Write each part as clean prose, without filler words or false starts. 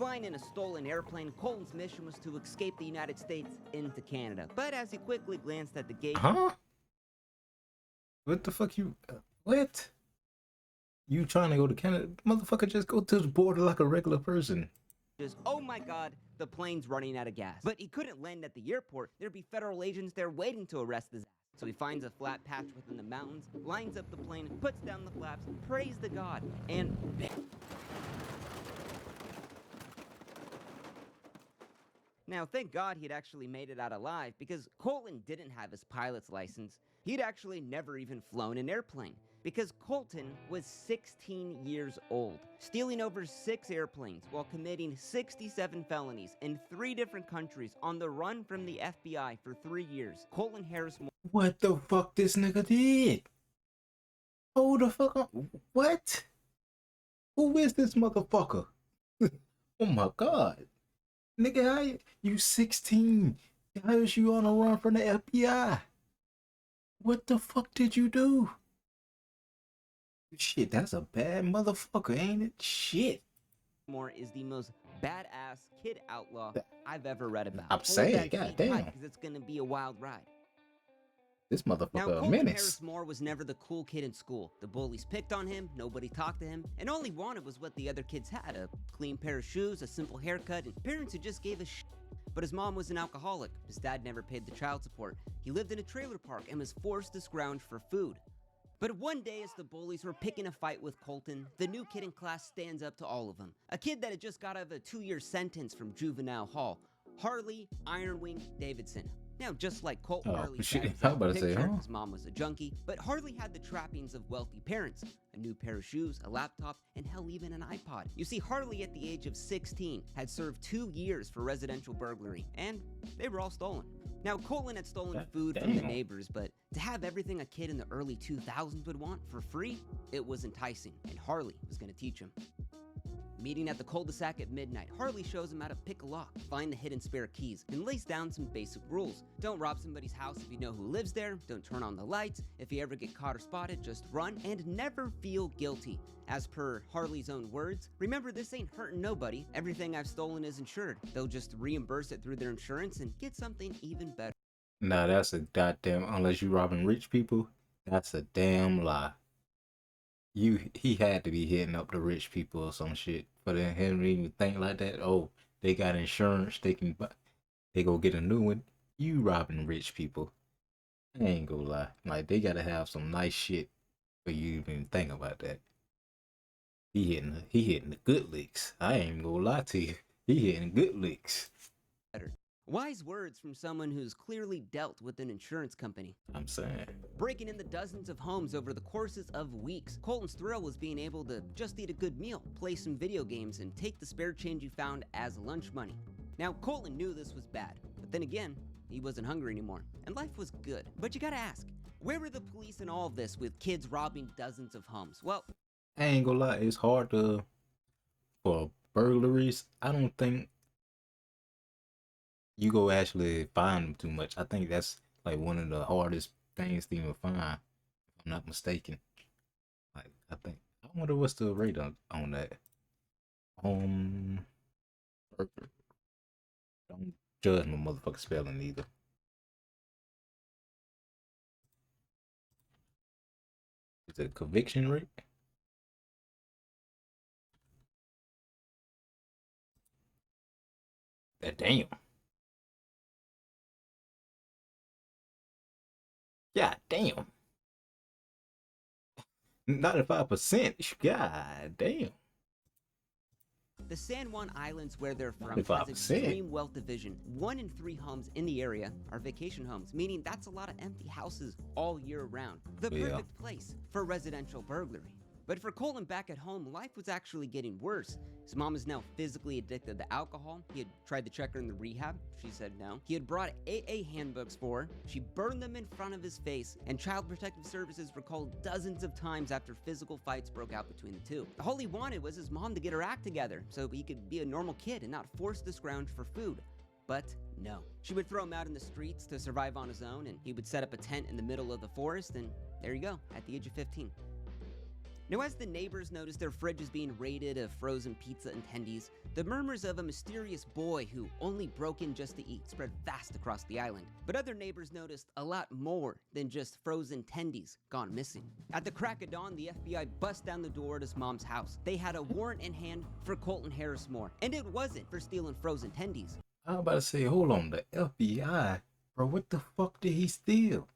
Flying in a stolen airplane, Colton's mission was to escape the United States into Canada. But as he quickly glanced at the gate... Huh? What the fuck you... what? You trying to go to Canada? Motherfucker, just go to the border like a regular person. Just, oh my god, the plane's running out of gas. But he couldn't land at the airport. There'd be federal agents there waiting to arrest his ass. So he finds a flat patch within the mountains, lines up the plane, puts down the flaps, prays to God, and... Now, thank God he'd actually made it out alive, because Colton didn't have his pilot's license. He'd actually never even flown an airplane, because Colton was 16 years old, stealing over 6 airplanes while committing 67 felonies in 3 different countries on the run from the FBI for 3 years. Colton Harris Moore... What the fuck this nigga did? Hold the fuck up. What? Who is this motherfucker? Oh my god. Nigga, how you 16? How is you on a run from the FBI? What the fuck did you do? Shit, that's a bad motherfucker, ain't it? Shit. Moore is the most badass kid outlaw I've ever read about. I'm saying, goddamn. Because it's gonna be a wild ride. This motherfucker now, a Colton menace. Harris Moore was never the cool kid in school. The bullies picked on him, nobody talked to him, and all he wanted was what the other kids had: a clean pair of shoes, a simple haircut, and parents who just gave a shit. But his mom was an alcoholic. His dad never paid the child support. He lived in a trailer park and was forced to scrounge for food. But one day, as the bullies were picking a fight with Colton, the new kid in class stands up to all of them. A kid that had just got out of a 2-year sentence from juvenile hall, Harley Ironwing Davidson. Now, just like Colton, Harley's shit, I was about to say, huh? His mom was a junkie, but Harley had the trappings of wealthy parents: a new pair of shoes, a laptop, and hell, even an iPod. You see, Harley, at the age of 16, had served 2 years for residential burglary, and they were all stolen. Now, Colton had stolen food from the neighbors, but to have everything a kid in the early 2000s would want for free, it was enticing, and Harley was going to teach him. Meeting at the cul-de-sac at midnight, Harley shows him how to pick a lock, find the hidden spare keys, and lays down some basic rules. Don't rob somebody's house if you know who lives there, don't turn on the lights, if you ever get caught or spotted, just run, and never feel guilty. As per Harley's own words, remember, this ain't hurting nobody, everything I've stolen is insured. They'll just reimburse it through their insurance and get something even better. Nah, that's a goddamn, unless you robbing rich people, that's a damn lie. He had to be hitting up the rich people or some shit for them to even think like that. Oh, they got insurance, they go get a new one. You robbing rich people. I ain't gonna lie. Like, they gotta have some nice shit for you to even think about that. He hitting the good licks. I ain't gonna lie to you. He hitting good licks. Wise words from someone who's clearly dealt with an insurance company. I'm saying. Breaking into dozens of homes over the courses of weeks, Colton's thrill was being able to just eat a good meal, play some video games, and take the spare change you found as lunch money. Now, Colton knew this was bad, but then again, he wasn't hungry anymore, and life was good. But you gotta ask, where were the police in all of this with kids robbing dozens of homes? Well, I ain't gonna lie, it's hard for burglaries. I don't think you go actually find them too much. I think that's like one of the hardest things to even find, if I'm not mistaken. Like, I wonder what's the rate on that. Burglary. Don't judge my motherfucking spelling either. Is it conviction rate? Damn. God damn. 95%. God damn. The San Juan Islands, where they're from, 95%. has extreme wealth division. 1 in 3 homes in the area are vacation homes, meaning that's a lot of empty houses all year round. The perfect place for residential burglary. But for Colton back at home, life was actually getting worse. His mom is now physically addicted to alcohol. He had tried to check her in the rehab. She said no. He had brought AA handbooks for her. She burned them in front of his face, and Child Protective Services were called dozens of times after physical fights broke out between the two. All he wanted was his mom to get her act together so he could be a normal kid and not forced to scrounge for food. But no. She would throw him out in the streets to survive on his own, and he would set up a tent in the middle of the forest, and there you go, at the age of 15. Now, as the neighbors noticed their fridges being raided of frozen pizza and tendies, The murmurs of a mysterious boy who only broke in just to eat spread fast across the island. But other neighbors noticed a lot more than just frozen tendies gone missing. At the crack of dawn, the FBI bust down the door at his mom's house. They had a warrant in hand for Colton Harrismore, and it wasn't for stealing frozen tendies. I was about to say, hold on, the FBI, bro, what the fuck did he steal?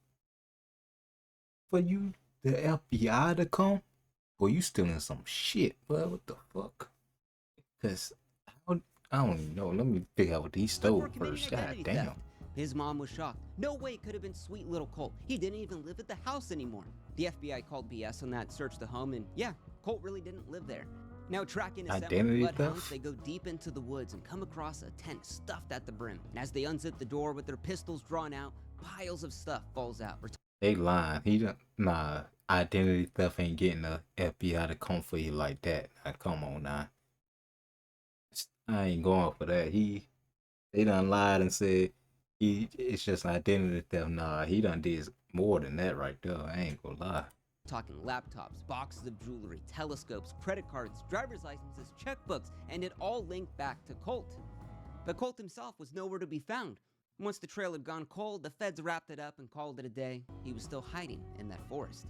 For you, the FBI to come? Boy, you stealing some shit, bro, what the fuck? Cause I don't even know. Let me figure out what he stole first. God damn. His mom was shocked. No way it could have been sweet little Colt. He didn't even live at the house anymore. The FBI called BS on that, searched the home, and yeah, Colt really didn't live there. Now tracking his bloodhounds, they go deep into the woods and come across a tent stuffed at the brim. And as they unzip the door with their pistols drawn out, piles of stuff falls out. They lying. Nah, identity theft ain't getting the FBI to come for you like that. Now, come on now. I ain't going for that. They done lied and said it's just identity theft. Nah, he done did more than that right there. I ain't gonna lie. Talking laptops, boxes of jewelry, telescopes, credit cards, driver's licenses, checkbooks, and it all linked back to Colt. But Colt himself was nowhere to be found. Once the trail had gone cold, the feds wrapped it up and called it a day. He was still hiding in that forest.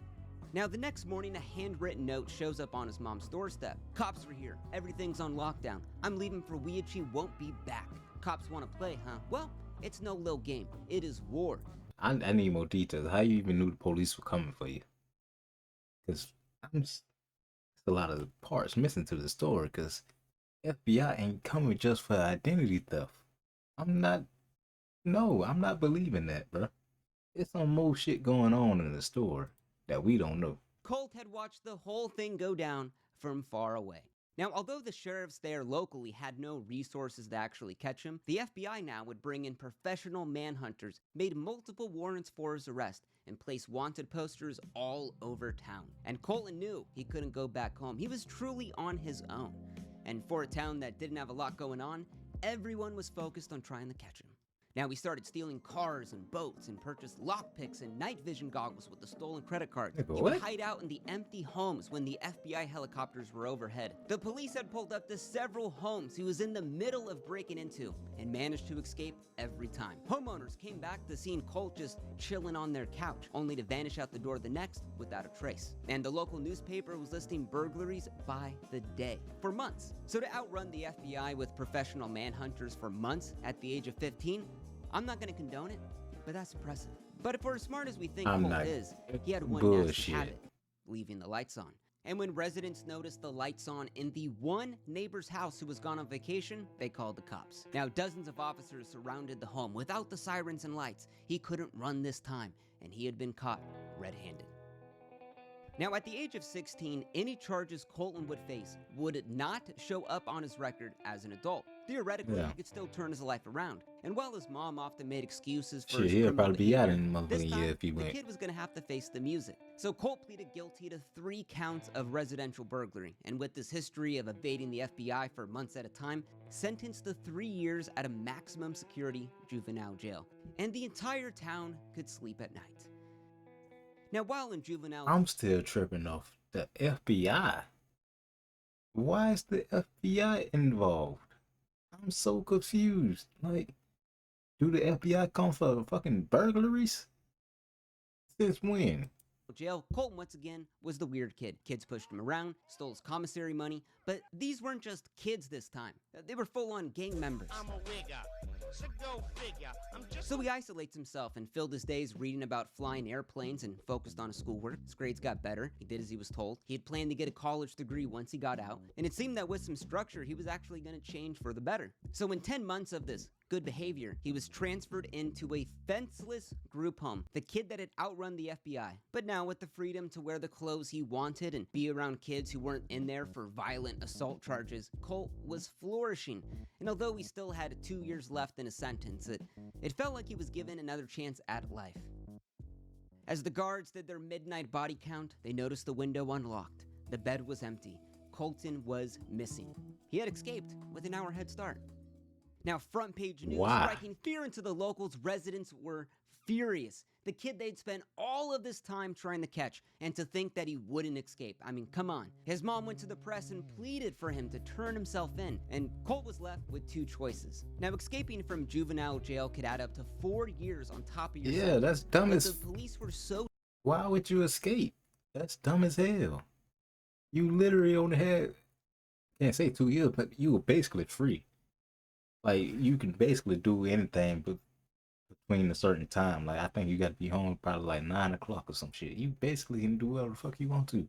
Now, the next morning, a handwritten note shows up on his mom's doorstep. Cops are here. Everything's on lockdown. I'm leaving for Weeachee, won't be back. Cops want to play, huh? Well, it's no little game. It is war. I need more details. How you even knew the police were coming for you? Because there's a lot of parts missing to the story, because FBI ain't coming just for identity theft. I'm not believing that, bro. There's some more shit going on in the story that we don't know. Colt had watched the whole thing go down from far away. Now, although the sheriffs there locally had no resources to actually catch him, the FBI now would bring in professional manhunters, made multiple warrants for his arrest, and place wanted posters all over town. And Colton knew he couldn't go back home. He was truly on his own. And for a town that didn't have a lot going on, everyone was focused on trying to catch him. Now, he started stealing cars and boats and purchased lockpicks and night vision goggles with the stolen credit cards. He would hide out in the empty homes when the FBI helicopters were overhead. The police had pulled up to several homes he was in the middle of breaking into and managed to escape every time. Homeowners came back to seeing Colt just chilling on their couch, only to vanish out the door the next without a trace. And the local newspaper was listing burglaries by the day for months. So to outrun the FBI with professional manhunters for months at the age of 15, I'm not going to condone it, but that's impressive. But if we're as smart as we think Colt is, he had one nasty habit, leaving the lights on. And when residents noticed the lights on in the one neighbor's house who was gone on vacation, they called the cops. Now, dozens of officers surrounded the home. Without the sirens and lights, he couldn't run this time, and he had been caught red-handed. Now, at the age of 16, any charges Colton would face would not show up on his record as an adult. Theoretically, he could still turn his life around. And while his mom often made excuses for his criminal probably be out behavior, in this time, if he went. the kid was going to have to face the music. So Colt pleaded guilty to 3 counts of residential burglary, and with this history of evading the FBI for months at a time, sentenced to 3 years at a maximum security juvenile jail. And the entire town could sleep at night. Now, while in juvenile... I'm still tripping off the FBI. Why is the FBI involved? I'm so confused. Like, do the FBI come for fucking burglaries? Since when? Jail, Colton once again was the weird kid. Kids pushed him around, stole his commissary money, but these weren't just kids this time. They were full-on gang members. I'm a wigger, so go figure. So he isolates himself and filled his days reading about flying airplanes and focused on his schoolwork. His grades got better. He did as he was told. He had planned to get a college degree once he got out, and it seemed that with some structure, he was actually going to change for the better. So in 10 months of this good behavior, he was transferred into a fenceless group home, the kid that had outrun the FBI. But now with the freedom to wear the clothes he wanted and be around kids who weren't in there for violent assault charges, Colt was flourishing. And although he still had 2 years left in his sentence, it felt like he was given another chance at life. As the guards did their midnight body count, they noticed the window unlocked. The bed was empty. Colton was missing. He had escaped with an hour head start. Now, front page news striking fear into the locals. Residents were furious. The kid they'd spent all of this time trying to catch, and to think that he wouldn't escape. I mean, come on. His mom went to the press and pleaded for him to turn himself in, and Colt was left with two choices. Now, escaping from juvenile jail could add up to 4 years on top of your Yeah, sentence, that's dumb but as. the police were so Why would you escape? That's dumb as hell. You literally only had, can't say 2 years, but you were basically free. Like you can basically do anything, but between a certain time. Like I think you got to be home probably like 9 o'clock or some shit. You basically can do whatever the fuck you want to.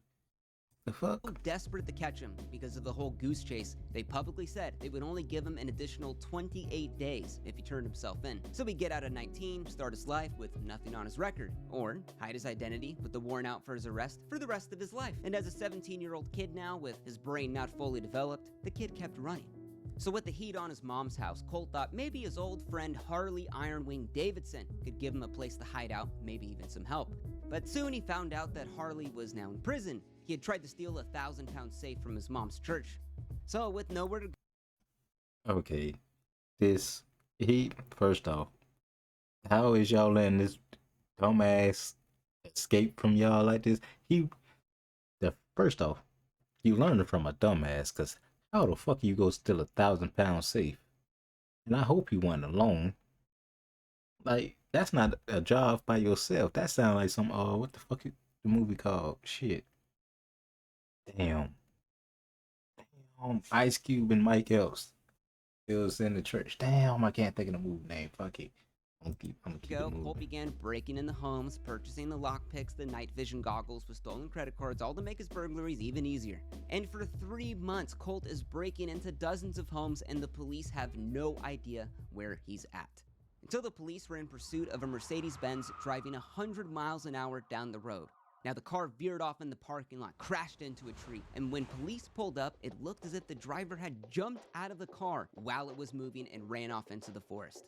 The fuck? desperate to catch him because of the whole goose chase, they publicly said they would only give him an additional 28 days if he turned himself in. So he'd get out at 19, start his life with nothing on his record, or hide his identity with the warrant out for his arrest for the rest of his life. And as a 17-year-old kid now, with his brain not fully developed, the kid kept running. So with the heat on his mom's house, Colt thought maybe his old friend Harley Ironwing Davidson could give him a place to hide out, maybe even some help. But soon he found out that Harley was now in prison. He had tried to steal a 1,000-pound safe from his mom's church. So with nowhere to go. Okay, this first off, how is y'all letting this dumbass escape from y'all like this? First off, you learned it from a dumbass, cause how the fuck you go steal a 1,000-pound safe? And I hope you went alone. Like that's not a job by yourself. That sounds like some what the fuck is the movie called? Shit. Damn. Ice Cube and Mike Epps. It was in the church. Damn, I can't think of the movie name. Fuck it. I'm gonna keep it moving. Colt began breaking in the homes, purchasing the lockpicks, the night vision goggles with stolen credit cards, all to make his burglaries even easier. And for 3 months, Colt is breaking into dozens of homes, and the police have no idea where he's at. Until the police were in pursuit of a Mercedes-Benz driving 100 miles an hour down the road. Now, the car veered off in the parking lot, crashed into a tree, and when police pulled up, it looked as if the driver had jumped out of the car while it was moving and ran off into the forest.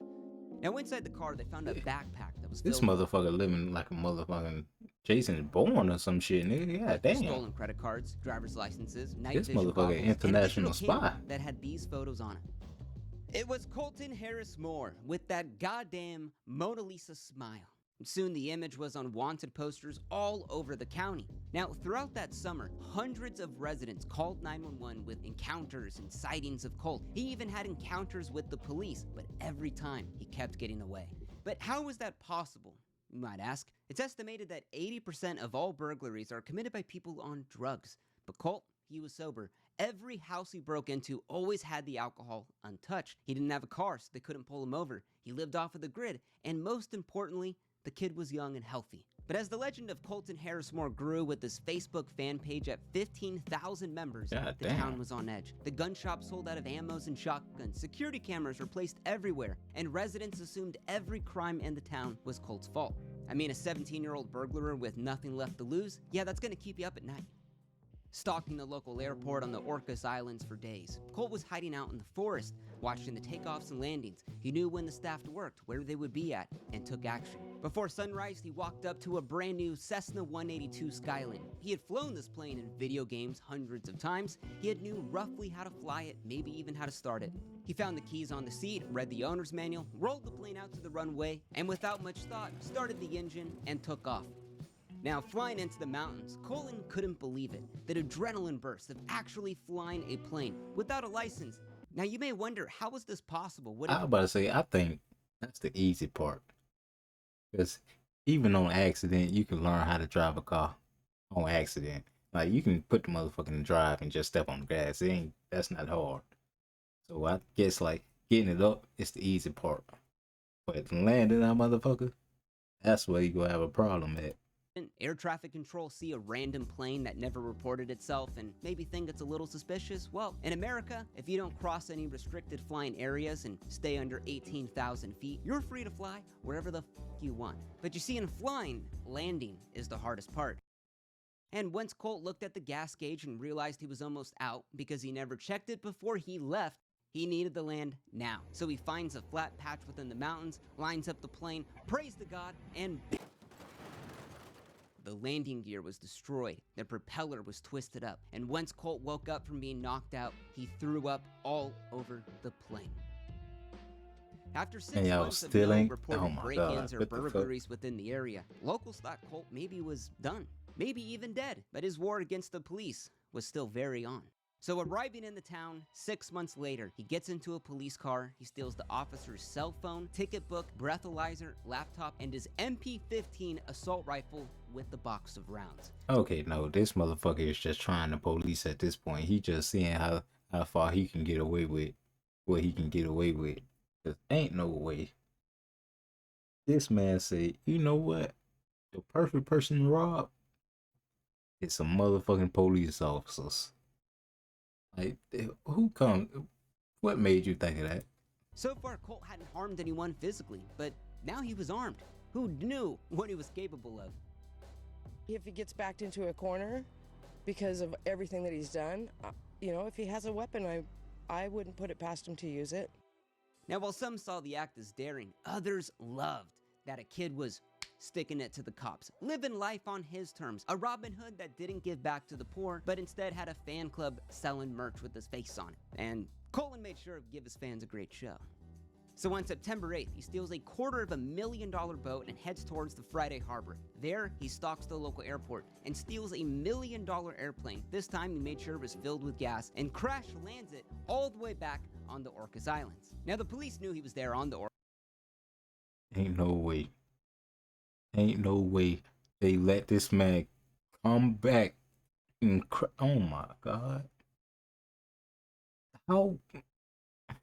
Now, inside the car, they found a backpack that was This filled motherfucker living like a motherfucking Jason Bourne or some shit, nigga. Yeah, with damn. stolen credit cards, driver's licenses, night This vision motherfucker goggles, international and a digital spy. camera that had these photos on it. It was Colton Harris Moore with that goddamn Mona Lisa smile. Soon the image was on wanted posters all over the county. Now, throughout that summer, hundreds of residents called 911 with encounters and sightings of Colt. He even had encounters with the police, but every time he kept getting away. But how was that possible, you might ask? It's estimated that 80% of all burglaries are committed by people on drugs. But Colt, he was sober. Every house he broke into always had the alcohol untouched. He didn't have a car, so they couldn't pull him over. He lived off of the grid, and most importantly, the kid was young and healthy. But as the legend of Colton Harris Moore grew with his Facebook fan page at 15,000 members, the town was on edge. The gun shop sold out of ammos and shotguns, security cameras were placed everywhere, and residents assumed every crime in the town was Colt's fault. I mean, a 17-year-old burglar with nothing left to lose? Yeah, that's gonna keep you up at night. Stalking the local airport on the Orcas Islands for days, Colt was hiding out in the forest, watching the takeoffs and landings. He knew when the staff worked, where they would be at, and took action. Before sunrise, he walked up to a brand new Cessna 182 Skyline. He had flown this plane in video games hundreds of times. He had knew roughly how to fly it, maybe even how to start it. He found the keys on the seat, read the owner's manual, rolled the plane out to the runway, and without much thought, started the engine and took off. Now, flying into the mountains, Colton couldn't believe it. That adrenaline burst of actually flying a plane without a license. Now, you may wonder, how was this possible? I was about to say, I think that's the easy part. Because even on accident, you can learn how to drive a car on accident. Like, you can put the motherfucker in drive and just step on the gas. That's not hard. So I guess, like, getting it up is the easy part. But landing that motherfucker, that's where you gonna have a problem at. Air traffic control see a random plane that never reported itself and maybe think it's a little suspicious? Well, in America, if you don't cross any restricted flying areas and stay under 18,000 feet, you're free to fly wherever the fuck you want. But you see, in flying, landing is the hardest part. And once Colt looked at the gas gauge and realized he was almost out because he never checked it before he left, he needed to land now. So he finds a flat patch within the mountains, lines up the plane, prays to God, and the landing gear was destroyed, the propeller was twisted up, and once Colt woke up from being knocked out, he threw up all over the plane. After 6 And y'all months of still no ain't. reported Oh my break-ins god. or What the fuck? burglaries within the area, locals thought Colt maybe was done, maybe even dead, but his war against the police was still very on. So arriving in the town 6 months later, he gets into a police car, he steals the officer's cell phone, ticket book, breathalyzer, laptop, and his MP-15 assault rifle with the box of rounds. Okay, no, this motherfucker is just trying to police at this point. He just seeing how far he can get away with what he can get away with. Cause ain't no way. This man said, you know what? The perfect person to rob is some motherfucking police officers. Like, who come? What made you think of that? So far, Colt hadn't harmed anyone physically, but now he was armed. Who knew what he was capable of? If he gets backed into a corner because of everything that he's done, you know, if he has a weapon, I wouldn't put it past him to use it. Now, while some saw the act as daring, others loved that a kid was sticking it to the cops, living life on his terms, a Robin Hood that didn't give back to the poor, but instead had a fan club selling merch with his face on it. And Colin made sure to give his fans a great show. So on September 8th, he steals a $250,000 boat and heads towards the Friday Harbor. There, he stalks the local airport and steals a $1 million airplane. This time, he made sure it was filled with gas and crash lands it all the way back on the Orcas Islands. Now, the police knew he was there on the Orcas. Ain't no way. Ain't no way they let this man come back and oh my god. How? I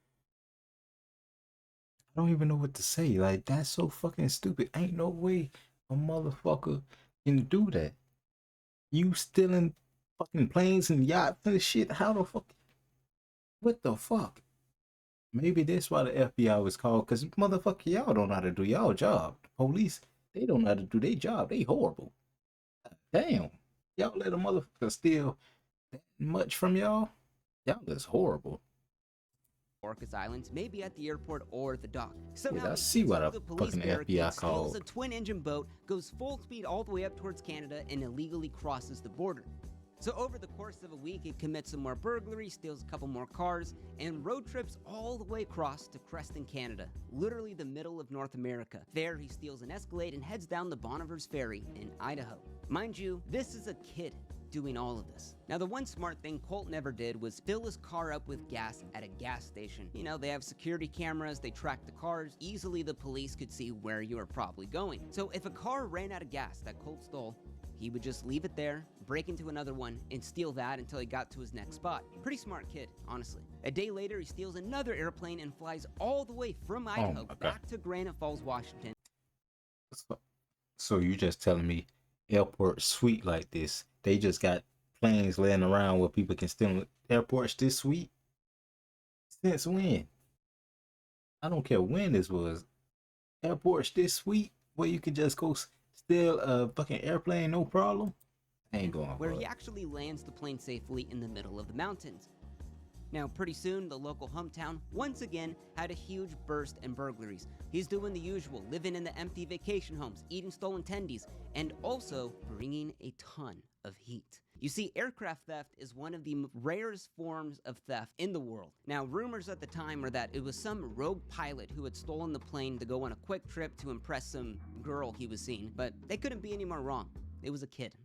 don't even know what to say. Like, that's so fucking stupid. Ain't no way a motherfucker can do that. You stealing fucking planes and yachts and shit. How the fuck? What the fuck? Maybe that's why the FBI was called, because motherfucker, y'all don't know how to do y'all job. The police, they don't know how to do their job. They horrible. Damn. Y'all let a motherfucker steal that much from y'all? Y'all is horrible. Orcas Islands, maybe at the airport or the dock. Somehow I he see gets what into a the police fucking barricade, FBI steals called. a twin-engine boat, goes full speed all the way up towards Canada, and illegally crosses the border. So over the course of a week, he commits some more burglaries, steals a couple more cars, and road trips all the way across to Creston, Canada, literally the middle of North America. There, he steals an Escalade and heads down the Bonnevers Ferry in Idaho. Mind you, this is a kid doing all of this. Now, the one smart thing Colt never did was fill his car up with gas at a gas station. You know, they have security cameras, they track the cars, easily the police could see where you are probably going. So if a car ran out of gas that Colt stole, he would just leave it there, break into another one, and steal that until he got to his next spot. Pretty smart kid, honestly. A day later, he steals another airplane and flies all the way from Idaho back to Granite Falls, Washington. So you just telling me airport sweet like this, they just got planes laying around where people can steal airports this sweet? Since when? I don't care when this was. Airports this sweet where you can just go steal a fucking airplane, no problem? Ain't going where for he it. actually lands the plane safely in the middle of the mountains. Now, pretty soon, the local hometown once again had a huge burst in burglaries. He's doing the usual, living in the empty vacation homes, eating stolen tendies, and also bringing a ton of heat. You see, aircraft theft is one of the rarest forms of theft in the world. Now, rumors at the time were that it was some rogue pilot who had stolen the plane to go on a quick trip to impress some girl he was seeing, but they couldn't be any more wrong. It was a kid.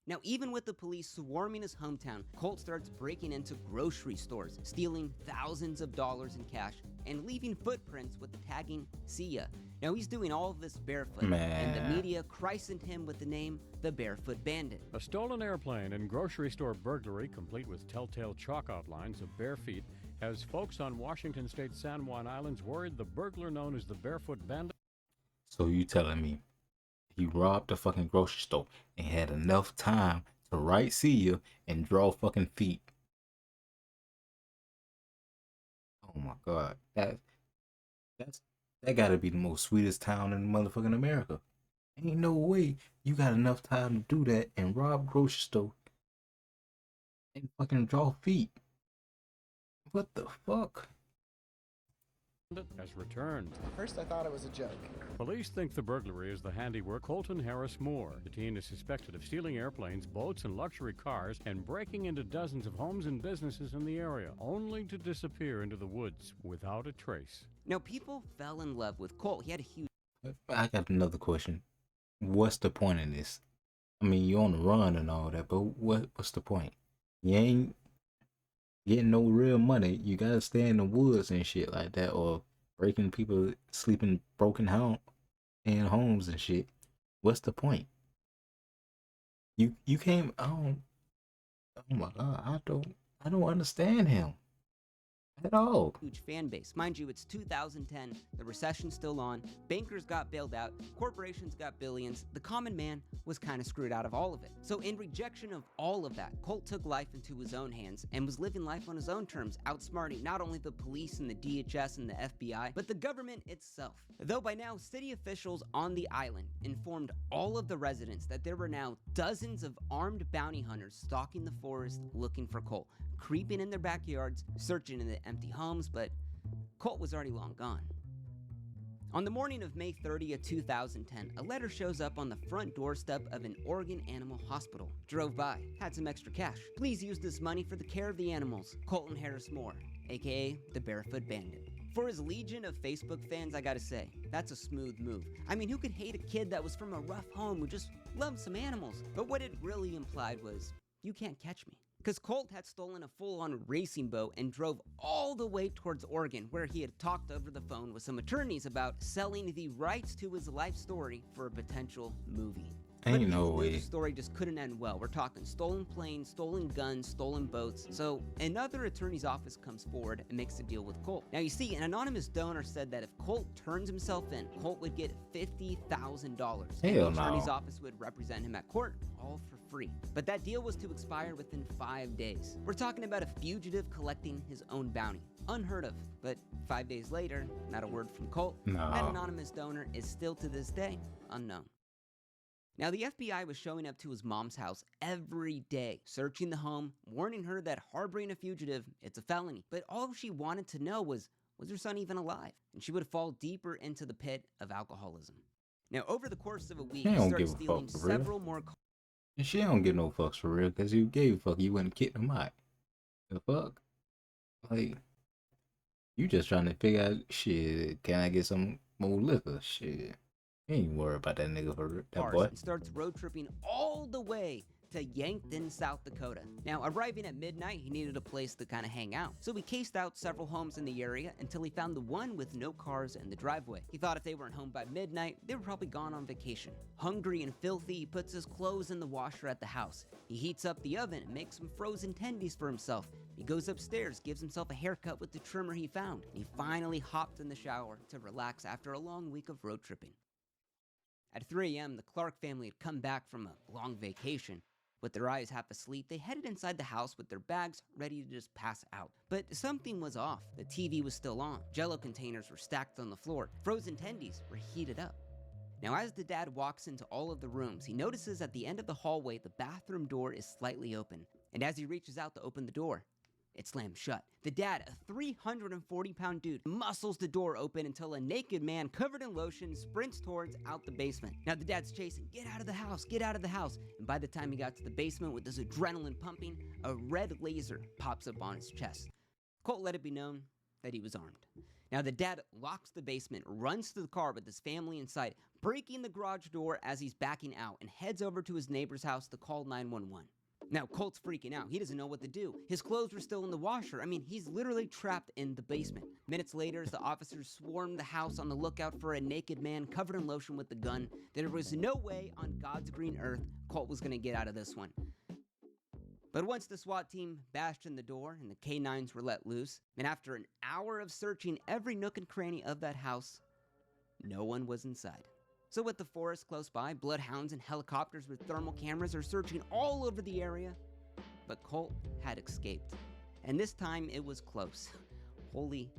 Now, even with the police swarming his hometown, Colt starts breaking into grocery stores, stealing thousands of dollars in cash, and leaving footprints with the tagging, "See ya." Now, he's doing all of this barefoot, and the media christened him with the name the Barefoot Bandit. A stolen airplane and grocery store burglary, complete with telltale chalk outlines of bare feet, has folks on Washington State's San Juan Islands worried the burglar known as the Barefoot Bandit. So you telling me he robbed a fucking grocery store and had enough time to write "see ya" and draw fucking feet? Oh my god, that gotta be the most sweetest town in motherfucking America. Ain't no way you got enough time to do that and rob grocery store and fucking draw feet. What the fuck? bandit has returned. At first I thought it was a joke. Police think the burglary is the handiwork Colton Harris Moore. The teen is suspected of stealing airplanes, boats, and luxury cars and breaking into dozens of homes and businesses in the area, only to disappear into the woods without a trace. Now, people fell in love with Colt. He had a huge I got another question. What's the point in this? I mean, you're on the run and all that, but what's the point? You ain't getting no real money. You gotta stay in the woods and shit like that, or breaking people sleeping broken in homes and shit. What's the point? You came. Oh my god, I don't understand him at all. huge fan base. Mind you, it's 2010, the recession's still on, bankers got bailed out, corporations got billions, the common man was kind of screwed out of all of it. So in rejection of all of that, Colt took life into his own hands and was living life on his own terms, outsmarting not only the police and the DHS and the FBI, but the government itself. Though by now, city officials on the island informed all of the residents that there were now dozens of armed bounty hunters stalking the forest looking for Colt, creeping in their backyards, searching in the empty homes, but Colt was already long gone. On the morning of May 30th, 2010, a letter shows up on the front doorstep of an Oregon animal hospital. Drove by, had some extra cash. Please use this money for the care of the animals. Colton Harris Moore, aka the Barefoot Bandit. For his legion of Facebook fans, I gotta say, that's a smooth move. I mean, who could hate a kid that was from a rough home who just loved some animals? But what it really implied was, you can't catch me. Because Colt had stolen a full-on racing boat and drove all the way towards Oregon, where he had talked over the phone with some attorneys about selling the rights to his life story for a potential movie. Ain't But no he knew way. the story just couldn't end well. We're talking stolen planes, stolen guns, stolen boats. So another attorney's office comes forward and makes a deal with Colt. Now you see, an anonymous donor said that if Colt turns himself in, Colt would get $50,000. And the Hell attorney's no. office would represent him at court, all for free. But that deal was to expire within 5 days. We're talking about a fugitive collecting his own bounty. Unheard of. But 5 days later, not a word from Colt. No. That anonymous donor is still to this day unknown. Now, the FBI was showing up to his mom's house every day, searching the home, warning her that harboring a fugitive, it's a felony. But all she wanted to know was her son even alive? And she would fall deeper into the pit of alcoholism. Now, over the course of a week, She he don't started give a stealing fuck, for real. several more cars. And she don't give no fucks for real, because you gave a fuck, you wouldn't kick them out. The fuck? Like, you just trying to figure out, shit, can I get some more liquor? Shit. You ain't worried about that nigga for real, that boy. And starts road tripping all the way to Yankton, South Dakota. Now, arriving at midnight, he needed a place to kind of hang out. So he cased out several homes in the area until he found the one with no cars in the driveway. He thought if they weren't home by midnight, they were probably gone on vacation. Hungry and filthy, he puts his clothes in the washer at the house. He heats up the oven and makes some frozen tendies for himself. He goes upstairs, gives himself a haircut with the trimmer he found. And he finally hopped in the shower to relax after a long week of road tripping. At 3 a.m., the Clark family had come back from a long vacation. With their eyes half asleep, they headed inside the house with their bags ready to just pass out. But something was off. The TV was still on. Jell-O containers were stacked on the floor. Frozen tendies were heated up. Now, as the dad walks into all of the rooms, he notices at the end of the hallway, the bathroom door is slightly open. And as he reaches out to open the door, it slams shut. The dad, a 340-pound dude, muscles the door open until a naked man covered in lotion sprints towards out the basement. Now the dad's chasing, get out of the house, get out of the house. And by the time he got to the basement with his adrenaline pumping, a red laser pops up on his chest. Colt let it be known that he was armed. Now the dad locks the basement, runs to the car with his family inside, breaking the garage door as he's backing out, and heads over to his neighbor's house to call 911. Now, Colt's freaking out. He doesn't know what to do. His clothes were still in the washer. I mean, he's literally trapped in the basement. Minutes later, as the officers swarmed the house on the lookout for a naked man covered in lotion with a gun, there was no way on God's green earth Colt was going to get out of this one. But once the SWAT team bashed in the door and the K-9s were let loose, and after an hour of searching every nook and cranny of that house, no one was inside. So with the forest close by, bloodhounds and helicopters with thermal cameras are searching all over the area. But Colt had escaped. And this time it was close. Holy.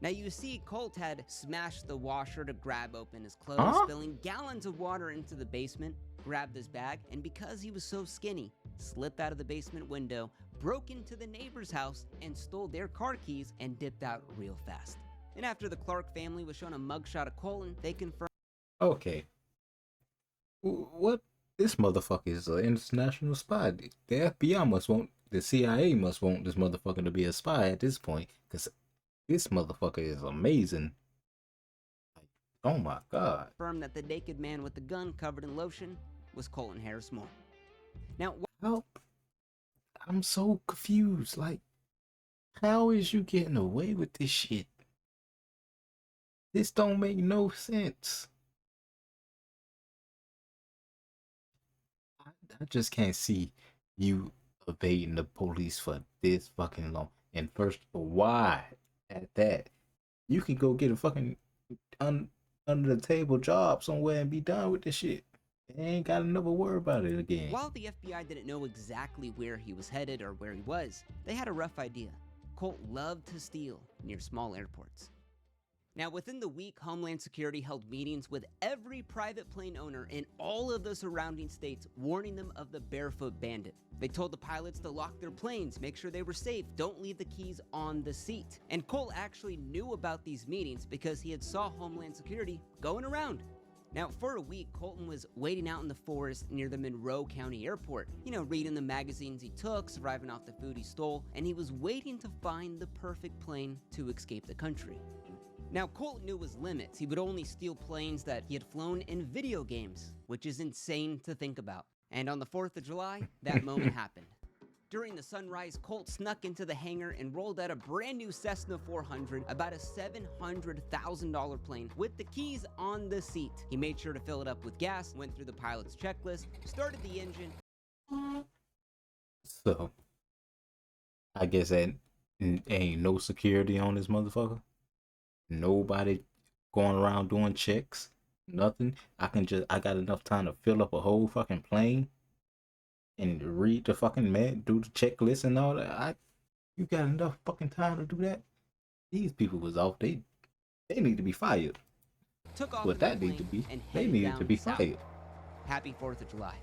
Now you see, Colt had smashed the washer to grab open his clothes, spilling gallons of water into the basement, grabbed his bag, and because he was so skinny, slipped out of the basement window, broke into the neighbor's house, and stole their car keys and dipped out real fast. And after the Clark family was shown a mugshot of Colton, they confirmed. Okay. What? This motherfucker is an international spy. The FBI must want, the CIA must want this motherfucker to be a spy at this point, because this motherfucker is amazing. Like, oh my god. Confirmed that the naked man with the gun covered in lotion was Colton Harris Moore. Now, How? I'm so confused. Like, how is you getting away with this shit? This don't make no sense. I just can't see you evading the police for this fucking long. And first, why at that? You can go get a fucking under the table job somewhere and be done with this shit. They ain't gotta never worry about it again. while the FBI didn't know exactly where he was headed or where he was, they had a rough idea. Colt loved to steal near small airports. Now, within the week, Homeland Security held meetings with every private plane owner in all of the surrounding states, warning them of the barefoot bandit. They told the pilots to lock their planes, make sure they were safe, don't leave the keys on the seat. And Colt actually knew about these meetings because he had saw Homeland Security going around. Now, for a week, Colton was waiting out in the forest near the Monroe County Airport, reading the magazines he took, surviving off the food he stole, and he was waiting to find the perfect plane to escape the country. Now, Colt knew his limits. He would only steal planes that he had flown in video games, which is insane to think about. And on the 4th of July, that moment happened. During the sunrise, Colt snuck into the hangar and rolled out a brand new Cessna 400, about a $700,000 plane, with the keys on the seat. He made sure to fill it up with gas, went through the pilot's checklist, started the engine. So, I guess that ain't no security on this motherfucker. Nobody going around doing checks. Nothing. I got enough time to fill up a whole fucking plane and read the fucking do the checklist and all that. You got enough fucking time to do that? These people was off. They need to be fired. Took off What that need to be? They needed to be fired. Happy 4th of July.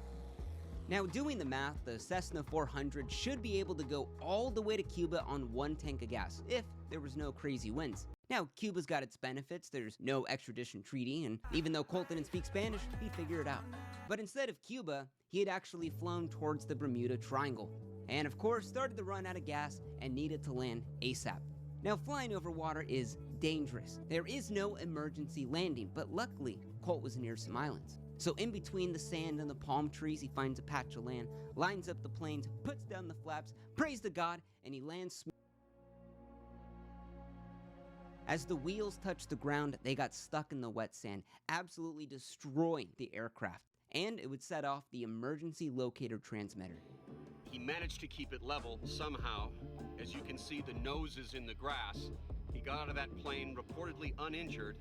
Now, doing the math, the Cessna 400 should be able to go all the way to Cuba on one tank of gas, if there was no crazy winds. Now, Cuba's got its benefits. There's no extradition treaty, and even though Colt didn't speak Spanish, he figured it out. But instead of Cuba, he had actually flown towards the Bermuda Triangle, and of course started to run out of gas and needed to land ASAP. Now, flying over water is dangerous. There is no emergency landing, but luckily, Colt was near some islands. So in between the sand and the palm trees, he finds a patch of land, lines up the planes, puts down the flaps, prays to God, and he lands. As the wheels touched the ground, they got stuck in the wet sand, absolutely destroying the aircraft, and it would set off the emergency locator transmitter. He managed to keep it level somehow. As you can see, the nose is in the grass. He got out of that plane reportedly uninjured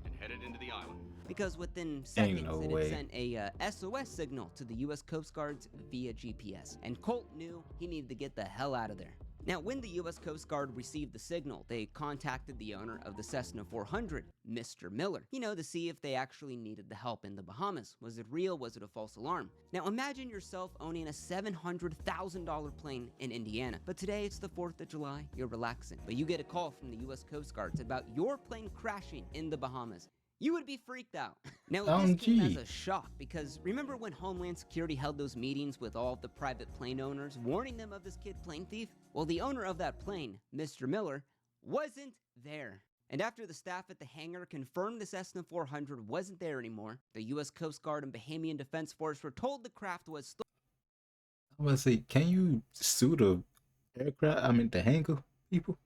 and headed into the island. Because within seconds, no it way. had sent a SOS signal to the U.S. Coast Guards via GPS, and Colt knew he needed to get the hell out of there. Now, when the U.S. Coast Guard received the signal, they contacted the owner of the Cessna 400, Mr. Miller, to see if they actually needed the help in the Bahamas. Was it real? Was it a false alarm? Now, imagine yourself owning a $700,000 plane in Indiana, but today it's the 4th of July, you're relaxing, but you get a call from the U.S. Coast Guards about your plane crashing in the Bahamas. You would be freaked out. Now, this came as a shock because remember when Homeland Security held those meetings with all of the private plane owners, warning them of this kid plane thief? Well, the owner of that plane, Mr. Miller, wasn't there. And after the staff at the hangar confirmed the Cessna 400 wasn't there anymore, the U.S. Coast Guard and Bahamian Defense Force were told the craft was stolen. I'm gonna say, can you sue the the hangar people?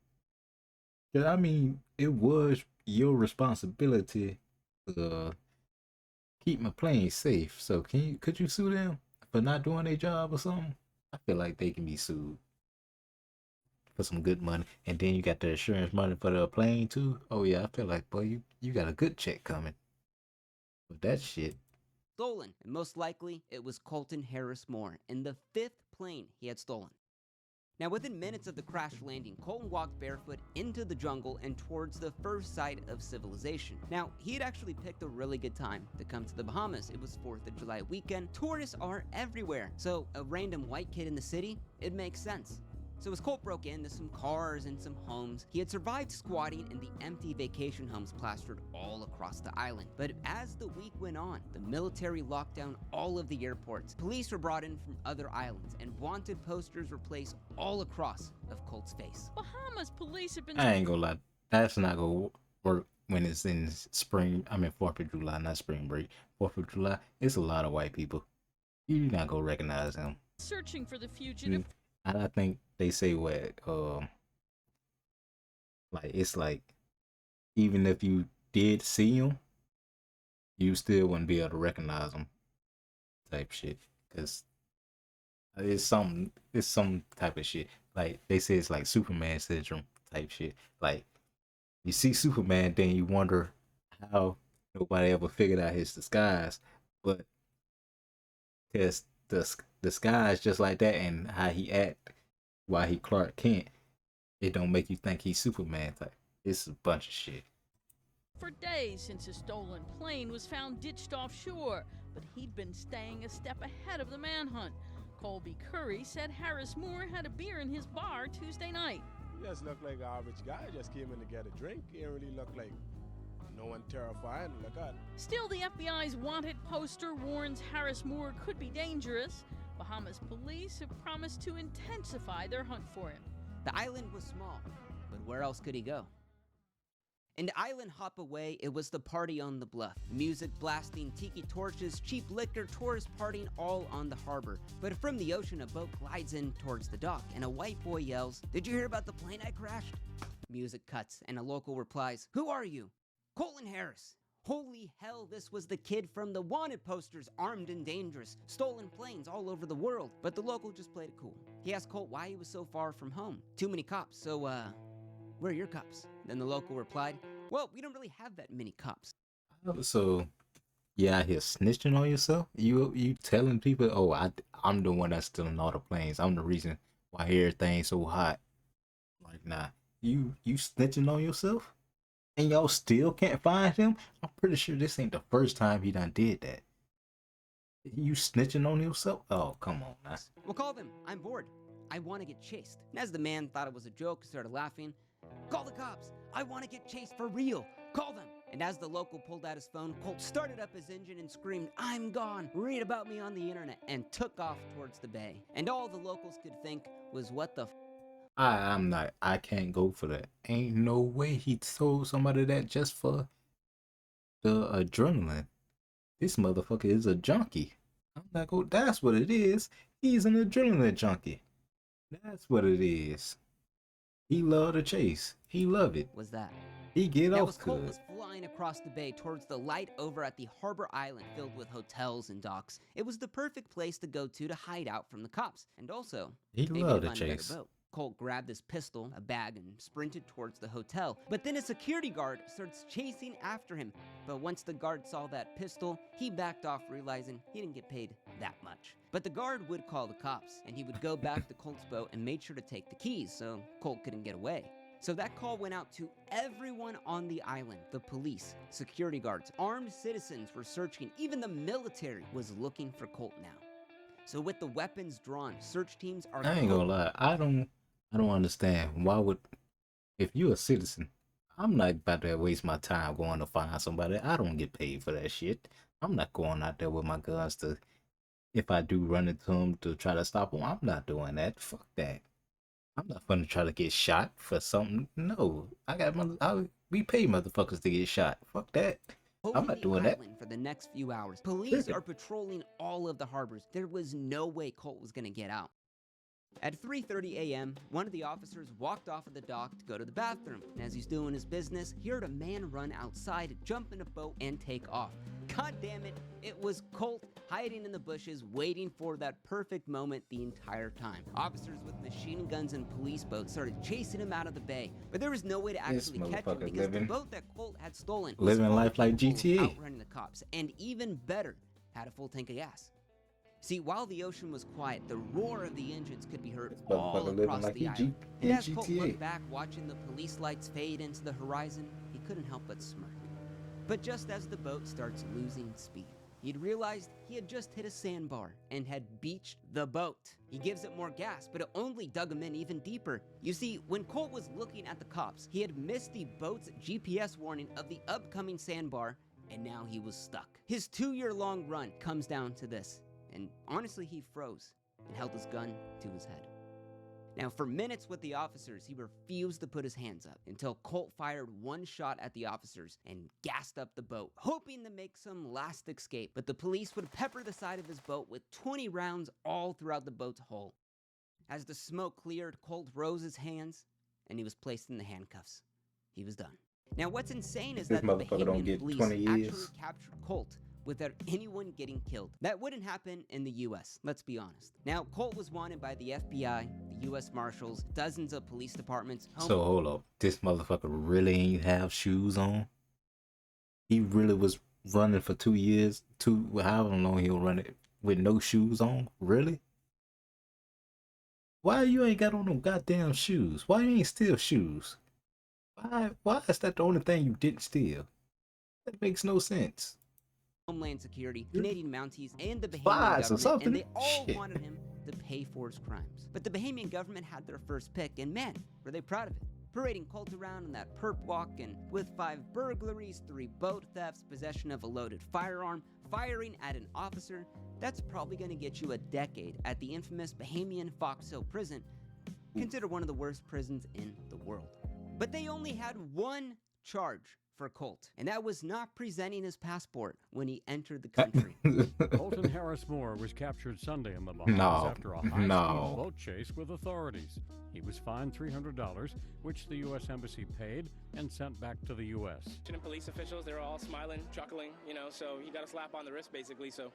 Cause it was your responsibility to keep my plane safe. So could you sue them for not doing their job or something? I feel like they can be sued for some good money. And then you got the insurance money for the plane too. Oh yeah, I feel like, boy, you got a good check coming with that shit. Stolen, and most likely it was Colton Harris Moore in the 5th plane he had stolen. Now, within minutes of the crash landing, Colton walked barefoot into the jungle and towards the first site of civilization. Now, he had actually picked a really good time to come to the Bahamas. It was 4th of July weekend. Tourists are everywhere. So, a random white kid in the city, it makes sense. So as Colt broke into some cars and some homes, he had survived squatting in the empty vacation homes plastered all across the island. But as the week went on, the military locked down all of the airports. Police were brought in from other islands, and wanted posters were placed all across of Colt's face. Bahamas police have been. I ain't gonna lie, that's not gonna work when it's in spring. I mean 4th of July, not spring break. 4th of July, it's a lot of white people. You're not gonna recognize him. Searching for the fugitive. And I think they say what, like it's like even if you did see him, you still wouldn't be able to recognize him, type shit. Cause it's some type of shit. Like they say it's like Superman syndrome type shit. Like you see Superman, then you wonder how nobody ever figured out his disguise, but because the disguise just like that and how he act while he Clark Kent, it don't make you think he's Superman type. It's a bunch of shit. For days since his stolen plane was found ditched offshore, but he'd been staying a step ahead of the manhunt. Colby Curry said Harris Moore had a beer in his bar Tuesday night. He just looked like an average guy. Just came in to get a drink. He didn't really look like no one terrifying to look at. Still, the FBI's wanted poster warns Harris Moore could be dangerous. Bahamas police have promised to intensify their hunt for him. The island was small, but where else could he go? An island hop away, it was the party on the bluff. Music blasting, tiki torches, cheap liquor, tourists partying all on the harbor. But from the ocean, a boat glides in towards the dock, and a white boy yells, "Did you hear about the plane I crashed?" Music cuts, and a local replies, "Who are you?" "Colton Harris." Holy hell, this was the kid from the wanted posters, armed and dangerous, stolen planes all over the world. But the local just played it cool. He asked Colt why he was so far from home. "Too many cops, so where are your cops?" Then the local replied, "Well, we don't really have that many cops." So, you out here snitching on yourself? You telling people, "Oh, I'm the one that's stealing all the planes. I'm the reason why everything's so hot." Like, nah, you snitching on yourself, and y'all still can't find him. I'm pretty sure this ain't the first time he done did that. You snitching on yourself? Oh, come on, man. "Well, call them. I'm bored. I want to get chased." And as the man thought it was a joke, started laughing, "Call the cops. I want to get chased for real. Call them." And as the local pulled out his phone, Colt started up his engine and screamed, "I'm gone. Read about me on the internet," and took off towards the bay. And all the locals could think was, what the I can't go for that. Ain't no way he told somebody that just for the adrenaline. This motherfucker is a junkie. I'm not go. That's what it is. He's an adrenaline junkie. That's what it is. He love the chase. He love it. was that? He get Now, off as Colt good. was flying across the bay towards the light over at the harbor island filled with hotels and docks, it was the perfect place to go to hide out from the cops. And also, He maybe love to the find a better chase. boat. Colt grabbed his pistol, a bag, and sprinted towards the hotel. But then a security guard starts chasing after him. But once the guard saw that pistol, he backed off, realizing he didn't get paid that much. But the guard would call the cops, and he would go back to Colt's boat and made sure to take the keys so Colt couldn't get away. So that call went out to everyone on the island. The police, security guards, armed citizens were searching. Even the military was looking for Colt now. So with the weapons drawn, search teams are... I ain't gonna lie. I don't understand. Why would, if you're a citizen, I'm not about to waste my time going to find somebody. I don't get paid for that shit. I'm not going out there with my guns to, if I do run into them to try to stop them, I'm not doing that. Fuck that. I'm not gonna try to get shot for something. No, we pay motherfuckers to get shot. Fuck that. I'm not doing that. For the next few hours, police Listen. are patrolling all of the harbors. There was no way Colt was gonna get out. At 3:30 a.m., one of the officers walked off of the dock to go to the bathroom. And as he's doing his business, he heard a man run outside, jump in a boat, and take off. God damn it, it was Colt hiding in the bushes, waiting for that perfect moment the entire time. Officers with machine guns and police boats started chasing him out of the bay, but there was no way to This actually catch him motherfucker because the living- boat that Colt had stolen was living full of life like people GTA. outrunning the cops, and even better, had a full tank of gas. See, while the ocean was quiet, the roar of the engines could be heard This all motherfucker living across like the he island. in And as Colt GTA. looked back, watching the police lights fade into the horizon, he couldn't help but smirk. But just as the boat starts losing speed, He'd realized he had just hit a sandbar and had beached the boat. He gives it more gas, but it only dug him in even deeper. You see, when Colt was looking at the cops, he had missed the boat's GPS warning of the upcoming sandbar, and now he was stuck. His 2-year-long run comes down to this, and honestly, he froze and held his gun to his head. Now, for minutes with the officers, he refused to put his hands up until Colt fired one shot at the officers and gassed up the boat, hoping to make some last escape. But the police would pepper the side of his boat with 20 rounds all throughout the boat's hull. As the smoke cleared, Colt rose his hands and he was placed in the handcuffs. He was done. Now, what's insane is This that the motherfucker don't Bahamian get police 20 actually years. captured Colt without anyone getting killed. That wouldn't happen in the US, let's be honest. Now, Colt was wanted by the FBI, the US Marshals, dozens of police departments. So hold up, this motherfucker really ain't have shoes on? He really was running for 2 years, however long he'll run it with no shoes on? Really? Why you ain't got on no goddamn shoes? Why you ain't steal shoes? Why is that the only thing you didn't steal? That makes no sense. Homeland Security, Canadian Mounties, and the Bahamian Spies or government, something. and they all Shit. wanted him to pay for his crimes. But the Bahamian government had their first pick, and man, were they proud of it. Parading Colt around in that perp walk, and with 5 burglaries, 3 boat thefts, possession of a loaded firearm, firing at an officer, that's probably going to get you a decade at the infamous Bahamian Fox Hill prison, considered one of the worst prisons in the world. But they only had one charge for Colt, and that was not presenting his passport when he entered the country. Colton Harris Moore was captured Sunday in the Bahamas No, after a high-speed no. boat chase with authorities. He was fined $300, which the U.S. Embassy paid and sent back to the U.S. Police officials, they were all smiling, chuckling, so he got a slap on the wrist, basically, so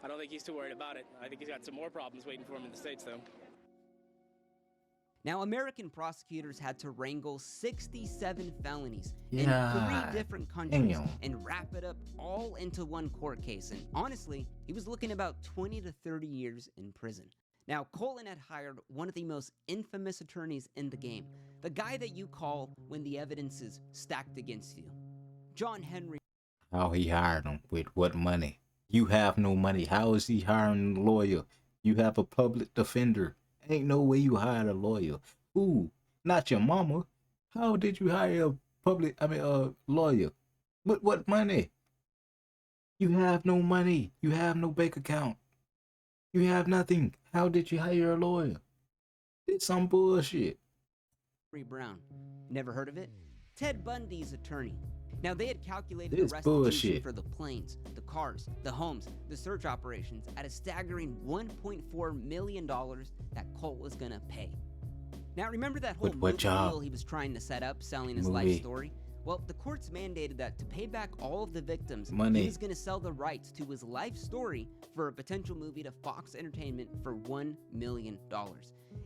I don't think he's too worried about it. I think he's got some more problems waiting for him in the States, though. Now, American prosecutors had to wrangle 67 felonies Yeah, in 3 different countries damn. and wrap it up all into one court case. And honestly, he was looking about 20 to 30 years in prison. Now, Colton had hired one of the most infamous attorneys in the game, the guy that you call when the evidence is stacked against you, John Henry. How he hired him? With what money? You have no money. How is he hiring a lawyer? You have a public defender. Ain't no way you hired a lawyer. Ooh, not your mama. How did you hire a lawyer? With what money? You have no money. You have no bank account. You have nothing. How did you hire a lawyer? It's some bullshit. Brown. Never heard of it? Ted Bundy's attorney. Now, they had calculated This the restitution bullshit. for the planes, the cars, the homes, the search operations at a staggering $1.4 million that Colt was gonna pay. Now, remember that whole With what movie job? deal he was trying to set up, selling his life Movie. story? Well, the courts mandated that to pay back all of the victims, Money. he was gonna sell the rights to his life story for a potential movie to Fox Entertainment for $1 million.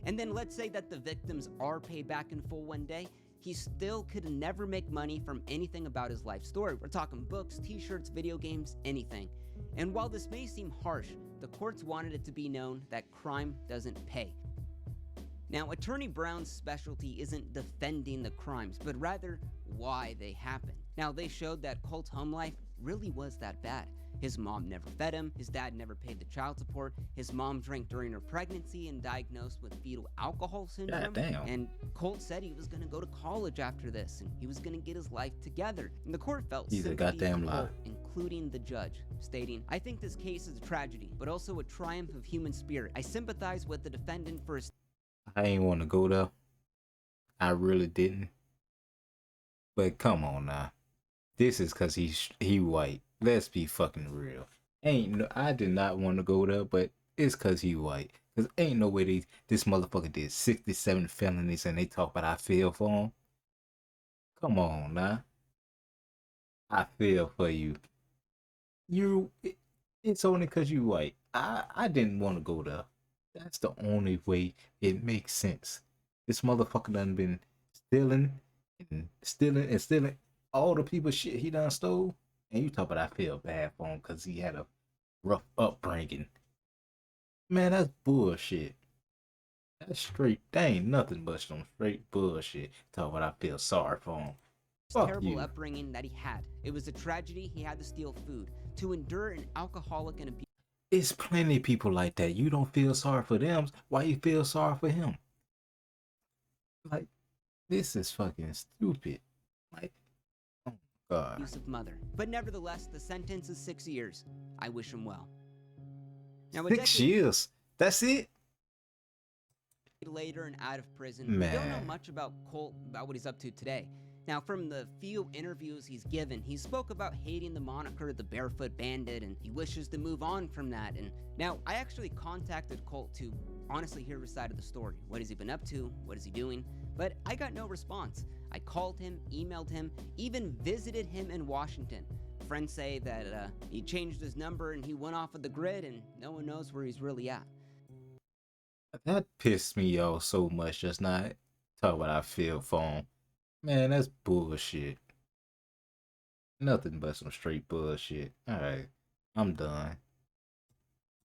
And then let's say that the victims are paid back in full one day, he still could never make money from anything about his life story. We're talking books, t-shirts, video games, anything. And while this may seem harsh, the courts wanted it to be known that crime doesn't pay. Now, Attorney Brown's specialty isn't defending the crimes, but rather why they happened. Now, they showed that Colt's home life really was that bad. His mom never fed him, his dad never paid the child support, his mom drank during her pregnancy and diagnosed with fetal alcohol syndrome. Goddamn. And Colt said he was going to go to college after this, and he was going to get his life together. And the court felt He's a sympathy goddamn for lie. Colt, including the judge, stating, "I think this case is a tragedy, but also a triumph of human spirit. I sympathize with the defendant for his..." I ain't want to go there. I really didn't. But come on now. This is cause he white. Let's be fucking real. I did not want to go there, but it's cause he white. Cause ain't no way this motherfucker did 67 felonies and they talk about I feel for him. Come on now. I feel for you. It's only cause you white. I didn't want to go there. That's the only way it makes sense. This motherfucker done been stealing all the people shit he done stole. And you talk about I feel bad for him because he had a rough upbringing. Man, that's bullshit. That's straight. That ain't nothing but some straight bullshit. Talk about I feel sorry for him. Fuck terrible you. upbringing that he had. It was a tragedy he had to steal food, to endure an alcoholic and abusive. It's plenty of people like that. You don't feel sorry for them. Why you feel sorry for him? Like, this is fucking stupid. Like, oh my God. Abusive mother. But nevertheless, the sentence is 6 years. I wish him well. Now, a 6 years. That's it? later and out of prison, we don't know Man. much about Colt, about what he's up to today. Now, from the few interviews he's given, he spoke about hating the moniker the Barefoot Bandit, and he wishes to move on from that. And now, I actually contacted Colt to honestly hear his side of the story. What has he been up to? What is he doing? But I got no response. I called him, emailed him, even visited him in Washington. Friends say that he changed his number and he went off of the grid, and no one knows where he's really at. That pissed me off so much just now. Talk what I feel for him. Man, that's bullshit. Nothing but some straight bullshit. Alright, I'm done.